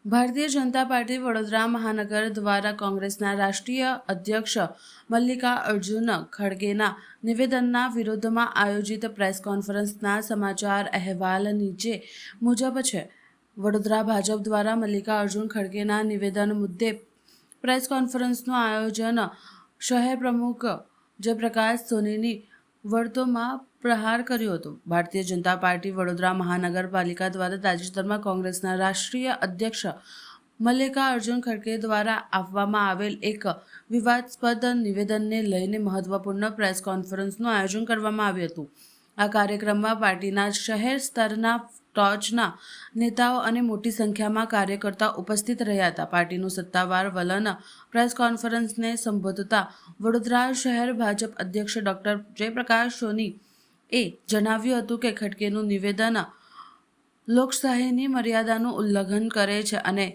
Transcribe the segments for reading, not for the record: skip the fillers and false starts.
Bharatiya Janata party Vadodara મહાનગર દ્વારા કોંગ્રેસના રાષ્ટ્રીય અધ્યક્ષ મલ્લિકાર્જુન ખડગેના નિવેદનના વિરોધમાં આયોજિત પ્રેસ કોન્ફરન્સના સમાચાર અહેવાલ નીચે મુજબ છે। વડોદરા ભાજપ દ્વારા મલ્લિકાર્જુન ખડગેના નિવેદન મુદ્દે પ્રેસ કોન્ફરન્સનું આયોજન શહેર પ્રમુખ જયપ્રકાશ સોનીની વર્તોમાં પ્રહાર કર્યો હતો। ભારતીય જનતા પાર્ટી વડોદરા મહાનગરપાલિકા દ્વારા તાજેતરમાં કોંગ્રેસના રાષ્ટ્રીય અધ્યક્ષ મલ્લિકાર્જુન ખડગે દ્વારા આપવામાં આવેલ એક વિવાદાસ્પદ નિવેદનને લઈને મહત્વપૂર્ણ પ્રેસ કોન્ફરન્સનું આયોજન કરવામાં આવ્યું હતું। આ કાર્યક્રમમાં પાર્ટીના શહેર સ્તરના ટોચના નેતાઓ અને મોટી સંખ્યામાં કાર્યકર્તાઓ ઉપસ્થિત રહ્યા હતા। પાર્ટીનું સત્તાવાર વલણ પ્રેસ કોન્ફરન્સને સંબોધતા વડોદરા શહેર ભાજપ અધ્યક્ષ ડોક્ટર જયપ્રકાશ સોની એ જણાવ્યું હતું કે ખડગેનું નિવેદન લોકશાહીની મર્યાદાનું ઉલ્લંઘન કરે છે અને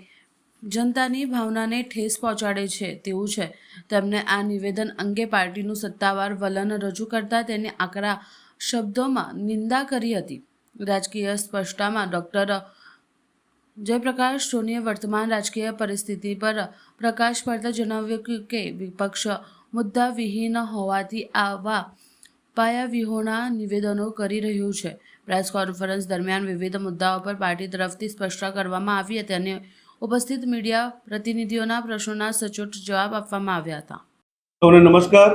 જનતાની ભાવનાને ઠેસ પહોંચાડે છે તેવું છે। તેમણે આ નિવેદન અંગે પાર્ટીનું સત્તાવાર વલણ રજૂ કરતા તેની આકરા શબ્દોમાં નિંદા કરી હતી। રાજકીય સ્પષ્ટતામાં ડોક્ટર જયપ્રકાશ સોનીએ વર્તમાન રાજકીય પરિસ્થિતિ પર પ્રકાશ પાડતા જણાવ્યું કે વિપક્ષ મુદ્દા વિહીન હોવાથી આવા પાયાવિહોણા નિવેદનો કરી રહ્યું છે। પ્રેસ કોન્ફરન્સ દરમિયાન વિવિધ મુદ્દાઓ પર પાર્ટી તરફથી સ્પષ્ટતા કરવામાં આવી હતી અને ઉપસ્થિત મીડિયા પ્રતિનિધિઓના પ્રશ્નોના સચોટ જવાબ આપવામાં આવ્યા હતા। સૌને નમસ્કાર।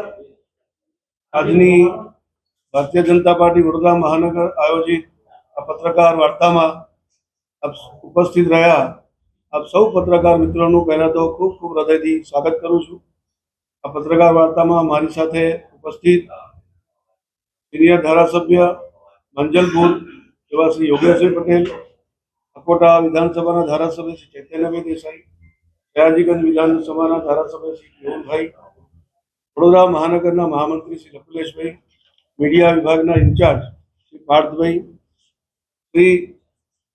આજની ભારતીય જનતા પાર્ટી વડોદરા મહાનગર આયોજિત આ પત્રકાર વાર્તામાં આપ ઉપસ્થિત રહ્યા આપ સૌ પત્રકાર મિત્રોનું પહેલા તો ખૂબ ખૂબ હૃદયથી સ્વાગત કરું છું। આ પત્રકાર વાર્તામાં મારી સાથે ઉપસ્થિત સિનિયર ધારાસભ્ય મંજલપુર એવા શ્રી યોગેશભાઈ પટેલ, અકોટા વિધાનસભાના ધારાસભ્ય શ્રી ચૈતન્યભાઈ દેસાઈ, સયાજીગંજ વિધાનસભાના ધારાસભ્ય શ્રી કેવુરભાઈ, વડોદરા મહાનગરના મહામંત્રી શ્રી લકુલેશભાઈ, મીડિયા વિભાગના ઇન્ચાર્જ શ્રી પાર્થભાઈ, શ્રી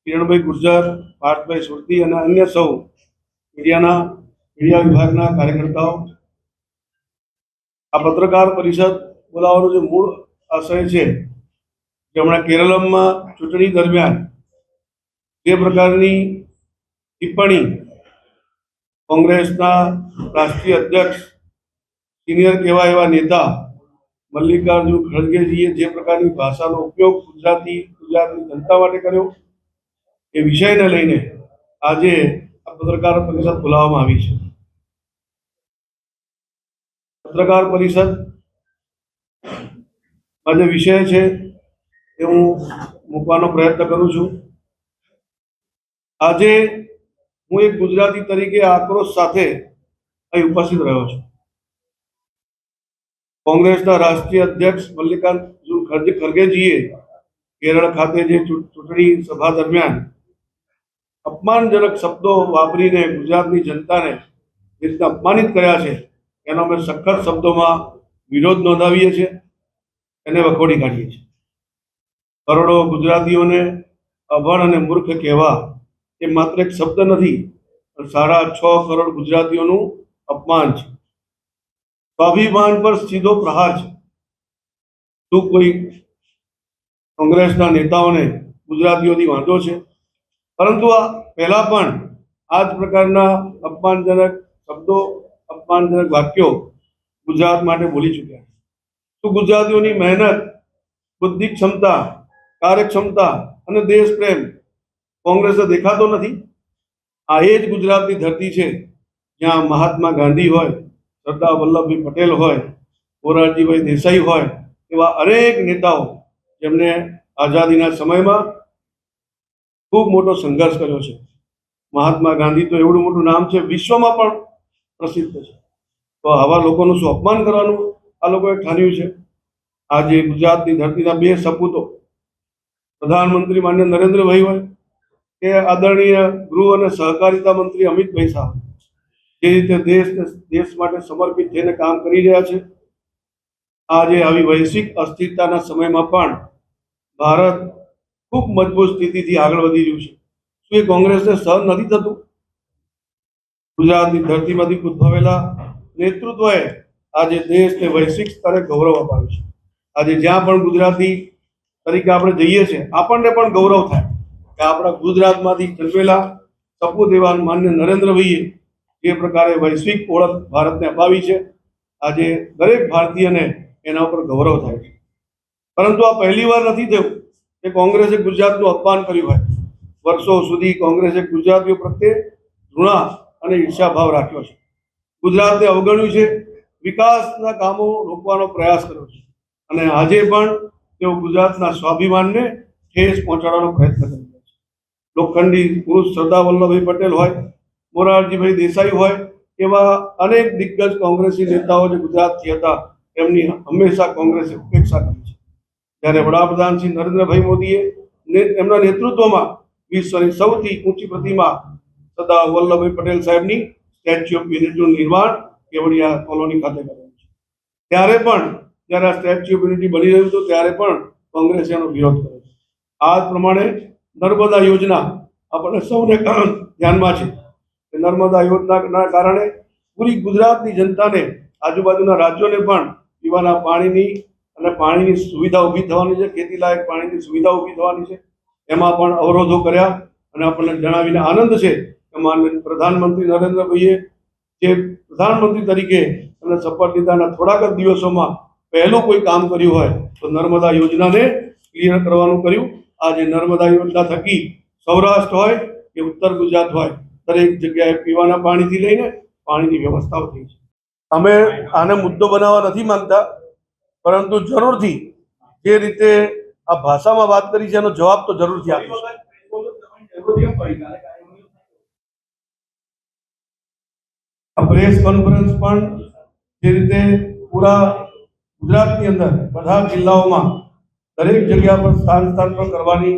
કિરણભાઈ ગુર્જર, પાર્થભાઈ સુરતી અને અન્ય સૌ મીડિયા વિભાગના કાર્યકર્તાઓ, આ પત્રકાર પરિષદ બોલાવવાનો જે મૂળ આશય છે કે હમણાં કેરળમાં ચૂંટણી દરમિયાન જે પ્રકારની ટિપ્પણી કોંગ્રેસના રાષ્ટ્રીય અધ્યક્ષ સિનિયર કહેવાય એવા નેતા મલ્લિકાર્જુન ખડગેજીએ જે પ્રકારની ભાષાનો ઉપયોગ ગુજરાતની જનતા માટે કર્યો એ વિષયને લઈને આજે આ પત્રકાર પરિષદ બોલાવવામાં આવી છે। પત્રકાર પરિષદ જે વિષય છે એ હું મૂકવાનો પ્રયત્ન કરું છું। આજે હું એક ગુજરાતી તરીકે આક્રોશ સાથે અહીં ઉપસ્થિત રહ્યો છું। કોંગ્રેસના રાષ્ટ્રીય અધ્યક્ષ મલ્લિકાર્જુન ખડગેજીએ કેરળ ખાતે જે ચૂંટણી સભા દરમિયાન અપમાનજનક શબ્દો વાપરીને ગુજરાતની જનતાને જે રીતે અપમાનિત કર્યા છે એનો અમે સખત શબ્દોમાં વિરોધ નોંધાવીએ છીએ, એને વખોડી કાઢીએ છીએ। કરોડો ગુજરાતીઓને અભણ અને મૂર્ખ કહેવા એ માત્ર એક શબ્દ નથી, પણ 6.5 કરોડ ગુજરાતીઓનું અપમાન છે, સ્વાભિમાન પર સીધો પ્રહાર છે। શું કોઈ કોંગ્રેસના નેતાઓને ગુજરાતીઓથી વાંધો છે? પરંતુ આ પહેલા પણ આ જ પ્રકારના અપમાનજનક શબ્દો, અપમાનજનક વાક્યો ગુજરાત માટે બોલી ચૂક્યા છે। શું ગુજરાતીઓની મહેનત, બુદ્ધિ ક્ષમતા, કાર્યક્ષમતા અને દેશ પ્રેમ કોંગ્રેસને દેખાતો નથી? આ એ જ ગુજરાતની ધરતી છે જ્યાં મહાત્મા ગાંધી હોય, સરદાર વલ્લભભાઈ પટેલ હોય, મોરારજીભાઈ દેસાઈ હોય, એવા અનેક નેતાઓ જેમને આઝાદીના સમયમાં ખૂબ મોટો સંઘર્ષ કર્યો છે। મહાત્મા ગાંધી તો એવડું મોટું નામ છે, વિશ્વમાં પણ પ્રસિદ્ધ છે, તો આવા લોકોનું શું અપમાન કરવાનું આ લોકોએ ઠાન્યું છે? આજે ગુજરાતની ધરતીના બે સપૂતો પ્રધાનમંત્રી માન્ય નરેન્દ્રભાઈ હોય કે આદરણીય ગૃહ અને સહકારિતા મંત્રી અમિતભાઈ શાહ જે રીતે દેશ માટે સમર્પિત થઈને કામ કરી રહ્યા છે, આજે આવી વૈશ્વિક અસ્થિરતાના સમયમાં પણ ભારત ખૂબ મજબૂત સ્થિતિથી આગળ વધી રહ્યું છે। શું એ કોંગ્રેસને સહન નથી થતું? ગુજરાતની ધરતીમાંથી ઉદ્ભવેલા નેતૃત્વએ આજે દેશને વૈશ્વિક સ્તરે ગૌરવ અપાવ્યું છે। આજે જ્યાં પણ ગુજરાતી તરીકે આપણે જઈએ છીએ આપણને પણ ગૌરવ થાય કે આપણા ગુજરાતમાંથી જન્મેલા સપૂત એવા માન્ય નરેન્દ્રભાઈએ જે પ્રકારે વૈશ્વિક ઓળખ ભારતને અપાવી છે, આજે દરેક ભારતીયને એના ઉપર ગૌરવ થાય છે. પરંતુ આ પહેલી વાર નથી થયું કે કોંગ્રેસે ગુજરાતનું અપમાન કર્યું હોય. વર્ષો સુધી કોંગ્રેસે ગુજરાતીઓ પ્રત્યે ઘૃણા અને ઈર્ષાભાવ રાખ્યો છે. ગુજરાતને અવગણ્યું છે, વિકાસના કામો રોકવાનો પ્રયાસ કર્યો છે અને આજે પણ તેઓ ગુજરાતના સ્વાભિમાનને ઠેસ પહોંચાડવાનો પ્રયત્ન કરી રહ્યા છે. લોખંડી પુરુષ સરદાર વલ્લભભાઈ પટેલ હોય, મોરારજીભાઈ દેસાઈ હોય, એવા અનેક દિગ્ગજ કોંગ્રેસી નેતાઓ જે ગુજરાતથી હતા, એમની હંમેશા કોંગ્રેસે ઉપેક્ષા કરી છે. જ્યારે વડાપ્રધાન શ્રી નરેન્દ્રભાઈ મોદીએ એમના નેતૃત્વમાં વિશ્વની સૌથી ઊંચી પ્રતિમા સરદાર વલ્લભભાઈ પટેલ સાહેબની સ્ટેચ્યુ ઓફ યુનિટીનું નિર્માણ કેવડિયા કોલોની ખાતે કર્યું છે, ત્યારે પણ જ્યારે આ સ્ટેચ્યુ ઓફ યુનિટી બની રહ્યું હતું ત્યારે પણ કોંગ્રેસે એનો વિરોધ કર્યો છે. આ જ પ્રમાણે નર્મદા યોજના આપણને સૌને ધ્યાનમાં છે કે નર્મદા યોજનાના કારણે પૂરી ગુજરાતની જનતાને, આજુબાજુના રાજ્યોને પણ પીવાના પાણીની અને પાણીની સુવિધા ઊભી થવાની છે, ખેતીલાયક પાણીની સુવિધા ઊભી થવાની છે. એમાં પણ અવરોધો કર્યા અને આપણને જણાવીને આનંદ છે કે માનનીય પ્રધાનમંત્રી નરેન્દ્રભાઈએ જે પ્રધાનમંત્રી તરીકે અને શપથ લીધાના થોડાક જ દિવસોમાં પહેલું કોઈ કામ કર્યું હોય તો નર્મદા યોજનાને ક્લિયર કરવાનું કર્યું. આજે નર્મદા યોજના થકી સૌરાષ્ટ્ર હોય કે ઉત્તર ગુજરાત હોય, દરેક જગ્યાએ પીવાના પાણીથી લઈને પાણીની વ્યવસ્થાઓ થઈ છે. અમે આને મુદ્દો બનાવવા નથી માંગતા, પરંતુ જરૂરથી જે રીતે આ ભાષામાં વાત કરી છે એનો જવાબ તો જરૂરથી આપીશું. આ પ્રેસ કોન્ફરન્સ પણ જે રીતે પૂરા ગુજરાતની અંદર બધા જિલ્લાઓમાં દરેક જગ્યા પર સ્થાન પર કરવાની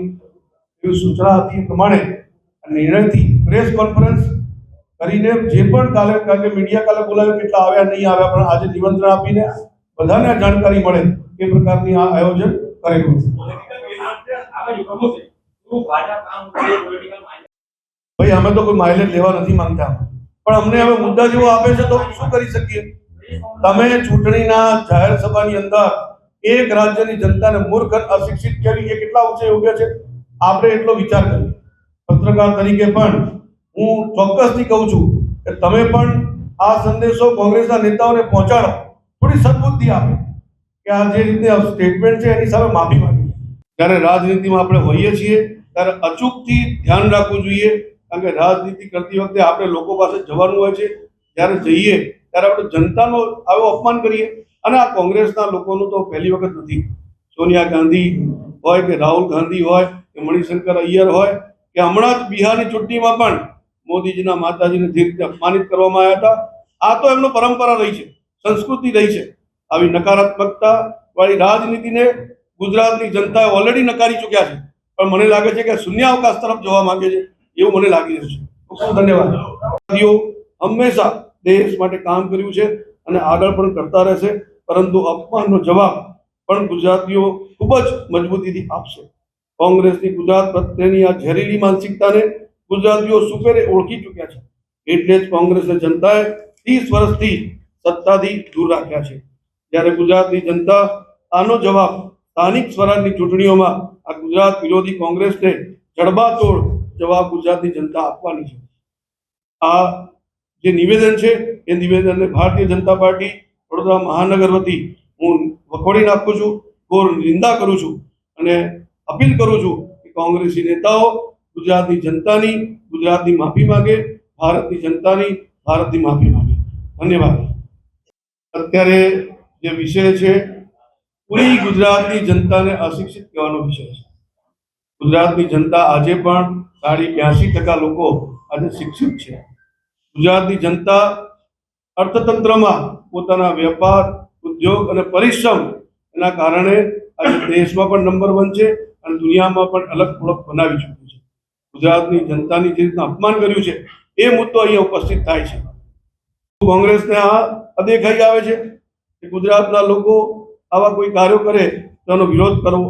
એવી સૂચના હતી, એ પ્રમાણે નિર્ણયથી પ્રેસ કોન્ફરન્સ કરીને જે પણ કારણ કે મીડિયા કાલે બોલાવ્યું, કેટલા આવ્યા નહીં આવ્યા, પણ આજે નિમંત્રણ આપીને બધાને જાણકારી મળે એ પ્રકારની આ આયોજન કરેલું છે. ભાઈ અમે તો કોઈ માઇલેજ લેવા નથી માંગતા, પણ અમને હવે મુદ્દા જેવો આપે છે તો શું કરી શકીએ. તમે ચૂંટણીના જાહેર સભાની અંદર એક રાજ્યની જનતાને મૂર્ખ અશિક્ષિત કેવી એ કેટલા ઊંચે યોગ્ય છે, આપણે એટલો વિચાર કરીએ. પત્રકાર તરીકે પણ હું ચોક્કસથી કહું છું કે તમે પણ આ સંદેશો કોંગ્રેસના નેતાઓને પહોંચાડો, થોડી સદબુદ્ધિ આપે કે આ જે રીતે સ્ટેટમેન્ટ છે એની સામે માફી માંગી. જ્યારે રાજનીતિમાં આપણે હોઈએ છીએ ત્યારે અચૂકથી ધ્યાન રાખવું જોઈએ, કારણ કે રાજનીતિ કરતી વખતે આપણે લોકો પાસે જવાનું હોય છે. જ્યારે જઈએ ત્યારે આપણે જનતાનો આવો અપમાન કરીએ, અને આ કોંગ્રેસના લોકોનું તો પહેલી વખત નથી. સોનિયા ગાંધી હોય કે રાહુલ ગાંધી હોય કે મણિશંકર અય્યર હોય કે હમણાં જ બિહારની ચૂંટણીમાં પણ મોદીજીના માતાજીને જે રીતે અપમાનિત કરવામાં આવ્યા હતા, આ તો એમનો પરંપરા રહી છે, સંસ્કૃતિ રહી છે. આવી નકારાત્મકતા વાળી રાજનીતિને ગુજરાતની જનતાએ ઓલરેડી નકારી ચૂક્યા છે, પણ મને લાગે છે કે શૂન્યાવકાશ તરફ જવા માંગે છે એવું મને લાગી રહ્યું છે. ખૂબ ખૂબ ધન્યવાદ. હંમેશા દેશ માટે કામ કર્યું છે અને આગળ પણ કરતા રહેશે, પરંતુ અપમાનનો જવાબ પણ ગુજરાતીઓ ખૂબ જ મજબૂતીથી આપશે. કોંગ્રેસની ગુજરાત પ્રત્યેની આ ઝેરીલી માનસિકતાને ગુજરાતીઓ સુપેરે ઓળખી ચૂક્યા છે, એટલે જ કોંગ્રેસની જનતાએ 30 વર્ષથી સત્તાથી દૂર રાખ્યા છે. જ્યારે ગુજરાતની જનતા આનો જવાબ સ્થાનિક સ્વરાજની ચૂંટણીઓમાં આ ગુજરાત વિરોધી કોંગ્રેસને જડબાતોડ જવાબ ગુજરાતની જનતા આપવાની છે. આ જે નિવેદન છે એ નિવેદનને ભારતીય જનતા પાર્ટી વડોદરા મહાનગર વતી હું વખોડી નાખું છું, ઘોર નિંદા કરું છું અને અપીલ કરું છું કે કોંગ્રેસી નેતાઓ ગુજરાતની જનતાની ગુજરાતની માફી માંગે, ભારતની જનતાની ભારતની માફી માંગે. ધન્યવાદ. અત્યારે જે વિષય છે પૂરી ગુજરાતની જનતાને અશિક્ષિત કહેવાનો વિષય છે. ગુજરાતની જનતા આજે પણ 82% લોકો આજે શિક્ષિત છે. ગુજરાતની જનતા અર્થતંત્રમાં પોતાના વેપાર, ઉદ્યોગ અને પરિશ્રમ એના કારણે આજે દેશમાં પણ નંબર 1 છે અને દુનિયામાં પણ અલગ ઓળખ બનાવી ચૂક્યું છે. ગુજરાતની જનતાની જે રીતના અપમાન કર્યું છે એ મુદ્દો અહીંયા ઉપસ્થિત થાય છે. કોંગ્રેસને આ અદેખાઈ આવે છે કે ગુજરાતના લોકો આવા કોઈ કાર્યો કરે તો એનો વિરોધ કરવો.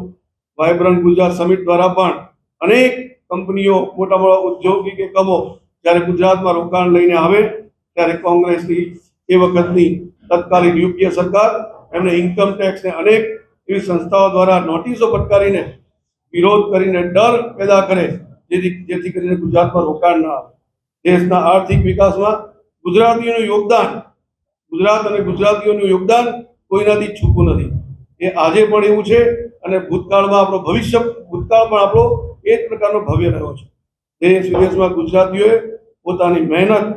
વાયબ્રન્ટ ગુજરાત સમિટ દ્વારા પણ અનેક કંપનીઓ, મોટા મોટા ઉદ્યોગિક એકમો જ્યારે ગુજરાતમાં રોકાણ લઈને આવે ત્યારે કોંગ્રેસની એ વખતની તત્કાલીન યુપીએ સરકાર એમને ઇન્કમ ટેક્સને અનેક એવી સંસ્થાઓ દ્વારા નોટિસો ફટકારીને વિરોધ કરીને ડર પેદા કરે જેથી કરીને ગુજરાતમાં રોકાણ ન આવે. દેશના આર્થિક વિકાસમાં ગુજરાતીઓનું યોગદાન, ગુજરાત અને ગુજરાતીઓનું યોગદાન કોઈનાથી છૂપું નથી. એ આજે પણ એવું છે અને ભૂતકાળમાં આપણો ભૂતકાળ પણ આપણો એ જ પ્રકારનો ભવ્ય રહ્યો છે. દેશ વિદેશમાં ગુજરાતીઓએ પોતાની મહેનત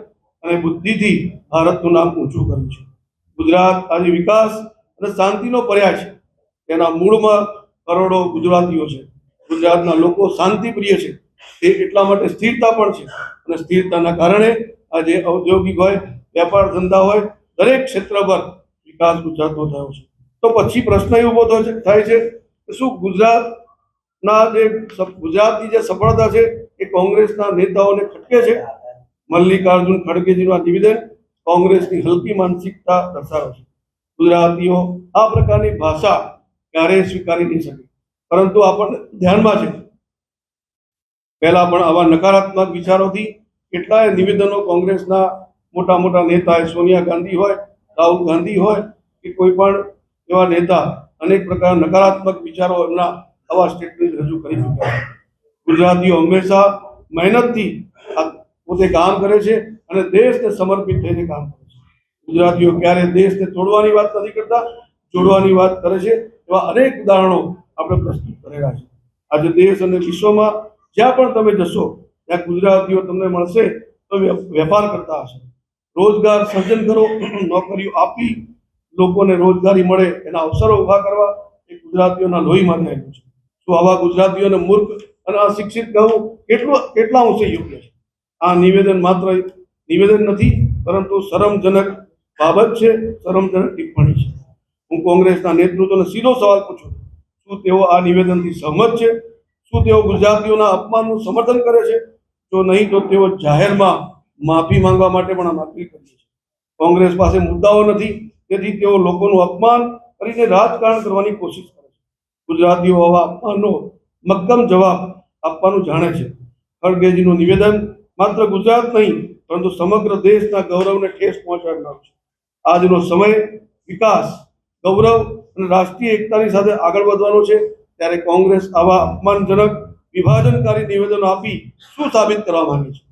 અને બુદ્ધિથી ભારતનું નામ ઊંચું કર્યું છે. ગુજરાત આજે વિકાસ અને શાંતિનો પર્યાય છે. તેના મૂળમાં કરોડો ગુજરાતીઓ છે. ગુજરાતના લોકો શાંતિપ્રિય છે. તે એટલા માટે સ્થિરતા પણ છે અને સ્થિરતાના કારણે આજે ઔદ્યોગિક હોય, વેપાર ધંધા હોય, દરેક ક્ષેત્ર પર વિકાસ ગુજરાતનો થયો છે. તો પછી પ્રશ્ન એ ઊભો થાય છે કે શું ગુજરાતની જે સફળતા છે એ કોંગ્રેસના નેતાઓને ખટકે છે? મલ્લિકાર્જુન ખડગેજીનું આ નિવેદન કોંગ્રેસની હલકી માનસિકતા દર્શાવે છે. ગુજરાતીઓ આ પ્રકારની ભાષા ક્યારેય સ્વીકારી નહીં શકે. પરંતુ આપણને ધ્યાનમાં છે, પહેલા પણ આવા નકારાત્મક વિચારોથી કેટલાય નિવેદનો કોંગ્રેસના મોટા મોટા નેતા સોનિયા ગાંધી હોય, રાહુલ ગાંધી હોય કે કોઈ પણ એવા નેતા અનેક પ્રકારના નકારાત્મક વિચારો એમના આવા સ્ટેટમેન્ટ રજૂ કરી ચૂક્યા છે. ગુજરાતીઓ હંમેશા મહેનતથી પોતે કામ કરે છે અને દેશને સમર્પિત થઈને કામ કરે છે. ગુજરાતીઓ ક્યારે દેશને તોડવાની વાત નથી કરતા, જોડવાની વાત કરે છે. એવા અનેક ઉદાહરણો આપણે પ્રસ્તુત કરેલા છે. આજે દેશ અને વિશ્વમાં જ્યાં પણ તમે જશો ત્યાં ગુજરાતીઓ તમને મળશે તો વેપાર કરતા હશે. રોજગાર સર્જન કરો, નોકરીઓ આપી લોકોને રોજગારી મળે એના અવસરો ઊભા કરવા એ ગુજરાતીઓના લોહીમાં રહેલું છે. શું આવા ગુજરાતીઓને મૂર્ખ અને અશિક્ષિત કહેવું કેટલા અંશે યોગ્ય છે? આ નિવેદન માત્ર નિવેદન નથી, પરંતુ શરમજનક બાબત છે, શરમજનક ટિપ્પણી છે. હું કોંગ્રેસના નેતૃત્વને સીધો સવાલ પૂછું, શું તેઓ આ નિવેદનથી સહમત છે? શું તેઓ ગુજરાતીઓના અપમાનનું સમર્થન કરે છે? જો નહીં તો તેઓ જાહેરમાં માફી માંગવા માટે પણ અમે અપીલ કરીએ છીએ. કોંગ્રેસ પાસે મુદ્દાઓ નથી, તેથી તેઓ લોકોનું અપમાન કરીને રાજકારણ કરવાની કોશિશ કરે છે. ગુજરાતીઓ આવા અપમાનનો મક્કમ જવાબ આપવાનું જાણે છે. ખડગેજીનું નિવેદન માત્ર ગુજરાત નહીં પરંતુ સમગ્ર દેશના ગૌરવને ઠેસ પહોંચાડનારું છે. આજનો સમય વિકાસ, ગૌરવ અને રાષ્ટ્રીય એકતાની સાથે આગળ વધવાનો છે. ત્યારે કોંગ્રેસ આવા અપમાનજનક વિભાજનકારી નિવેદનો આપી શું સાબિત કરવા માંગે છે?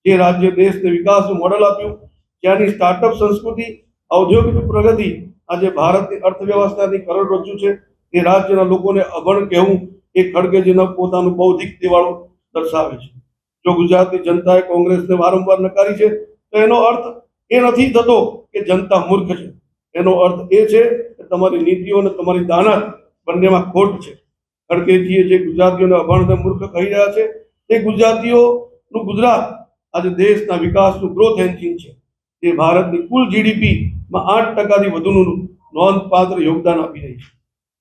જે રાજ્ય દેશને વિકાસનું મોડેલ આપ્યું, જ્યાંની સ્ટાર્ટઅપ સંસ્કૃતિ, ઔદ્યોગિક પ્રગતિ આજે ભારતની અર્થવ્યવસ્થાની કરોડરજ્જુ છે, એ રાજ્યના લોકોને અભણ કહેવું એ ખડગેજીના પોતાનું બૌદ્ધિક દિવાળો દર્શાવે છે. જો ગુજરાતની જનતાએ કોંગ્રેસને વારંવાર નકારી છે તો એનો અર્થ એ નથી થતો કે જનતા મૂર્ખ છે. એનો અર્થ એ છે કે તમારી નીતિઓ અને તમારી દાનત બંનેમાં ખોટ છે. ખડગેજીએ જે ગુજરાતીઓને અભણ અને મૂર્ખ કહી રહ્યા છે તે ગુજરાતીઓનું ગુજરાત આજે દેશના વિકાસનું ગ્રોથ એન્જિન છે. તે ભારતની કુલ જીડીપીમાં 8%થી વધુનું નોંધપાત્ર યોગદાન આપી રહી છે.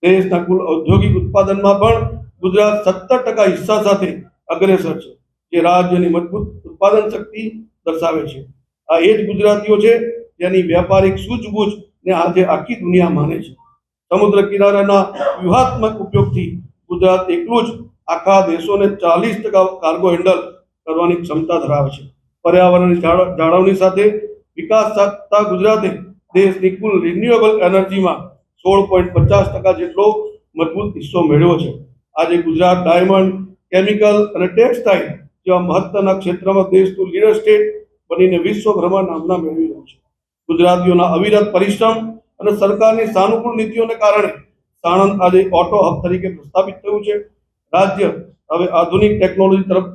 દેશના કુલ ઔદ્યોગિક ઉત્પાદનમાં પણ ગુજરાત 17% હિસ્સા સાથે અગ્રેસર છે, જે રાજ્યની મજબૂત ઉત્પાદન શક્તિ દર્શાવે છે. આ એ જ ગુજરાતીઓ છે જેની વ્યાપારિક સૂઝબૂઝને આજે આખી દુનિયા માને છે. સમુદ્ર કિનારાના વ્યૂહાત્મક ઉપયોગથી ગુજરાત એકલું જ આખા દેશોને 40% કાર્ગો હેન્ડલ કરવાની ક્ષમતા ધરાવે છે. પર્યાવરણની જાળવણી સાથે વિકાસ સાધતા ગુજરાતે દેશની કુલ રિન્યુએબલ એનર્જીમાં 16.50% જેટલો મજબૂત હિસ્સો મેળવ્યો છે. આજે ગુજરાત ડાયમંડ, કેમિકલ અને ટેક્સટાઇલ જેવા મહત્વના ક્ષેત્રમાં દેશનું લીડર સ્ટેટ બનીને વિશ્વભરમાં નામના મેળવી રહ્યું છે. ગુજરાતીઓના અવિરત પરિશ્રમ અને સરકારની સાનુકૂળ નીતિઓને કારણે સાણંદ આજે ઓટો હબ તરીકે પ્રસ્થાપિત થયું છે. રાજ્ય હવે આધુનિક ટેકનોલોજી તરફ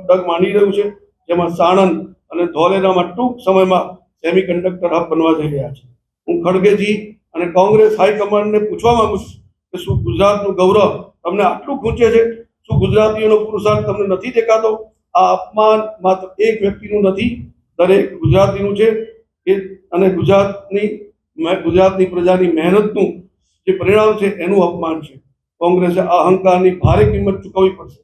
ડગ માંડી રહ્યું છે, જેમાં સાણંદ અને ધોલેરામાં ટૂંક સમયમાં સેમિકન્ડક્ટર હબ બનવા જઈ રહ્યા છે. હું ખડગેજી અને કોંગ્રેસ હાઈકમાન્ડને પૂછવા માંગુ છું કે શું ગુજરાતનું ગૌરવ તમને આટલું ખૂંચે છે? શું ગુજરાતીઓનો પુરુષાર્થ તમને નથી દેખાતો? આ અપમાન માત્ર એક વ્યક્તિનું નથી, દરેક ગુજરાતીનું છે. અને ગુજરાતની પ્રજાની મહેનતનું જે પરિણામ છે એનું અપમાન છે. કોંગ્રેસે આ અહંકારની ભારે કિંમત ચૂકવવી પડશે.